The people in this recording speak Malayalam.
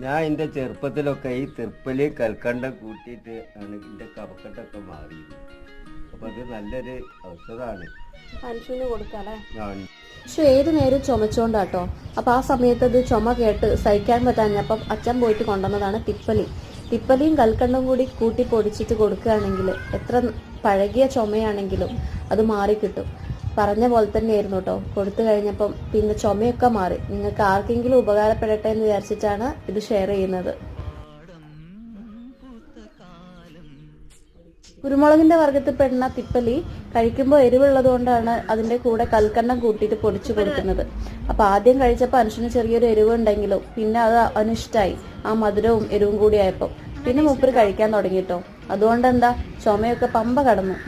ഞാൻ എൻ്റെ ചെറുപ്പത്തിലൊക്കെ ഈ തിർപ്പലി കൽക്കണ്ടം കൂട്ടിയിട്ട് ആണ് എൻ്റെ കഫക്കെട്ടൊക്കെ മാറിയത്. അപ്പം അത് നല്ലൊരു ഔഷധമാണ്. മനുഷ്യന് കൊടുക്കാല്ലേ. പക്ഷെ ഏത് നേരം ചുമച്ചോണ്ടാട്ടോ. അപ്പം ആ സമയത്ത് അത് ചുമ കേട്ട് സഹിക്കാൻ പറ്റാഞ്ഞപ്പം അച്ഛൻ പോയിട്ട് കൊണ്ടുവന്നതാണ് തിപ്പലിയും കൽക്കണ്ടവും കൂടി കൂട്ടി പൊടിച്ചിട്ട് കൊടുക്കുകയാണെങ്കിൽ എത്ര പഴകിയ ചുമയാണെങ്കിലും അത് മാറിക്കിട്ടും. പറഞ്ഞ പോലെ തന്നെയായിരുന്നു കേട്ടോ. കൊടുത്തു കഴിഞ്ഞപ്പം പിന്നെ ചുമയൊക്കെ മാറി. നിങ്ങൾക്ക് ആർക്കെങ്കിലും ഉപകാരപ്പെടട്ടെ എന്ന് വിചാരിച്ചിട്ടാണ് ഇത് ഷെയർ ചെയ്യുന്നത്. കുരുമുളകിന്റെ വർഗത്തിൽ പെടുന്ന തിപ്പലി കഴിക്കുമ്പോൾ എരിവുള്ളത് കൊണ്ടാണ് അതിന്റെ കൂടെ കൽക്കണ്ടം കൂട്ടിയിട്ട് പൊടിച്ചു കൊടുക്കുന്നത്. അപ്പൊ ആദ്യം കഴിച്ചപ്പോൾ അനുഷന് ചെറിയൊരു എരിവ് ഉണ്ടെങ്കിലും പിന്നെ അത് അനിഷ്ടായി. ആ മധുരവും എരിവും കൂടി ആയപ്പോൾ പിന്നെ മൂപ്പര് കഴിക്കാൻ തുടങ്ങിട്ടോ. അതുകൊണ്ട് എന്താ ചുമയൊക്കെ പമ്പ കടന്നു.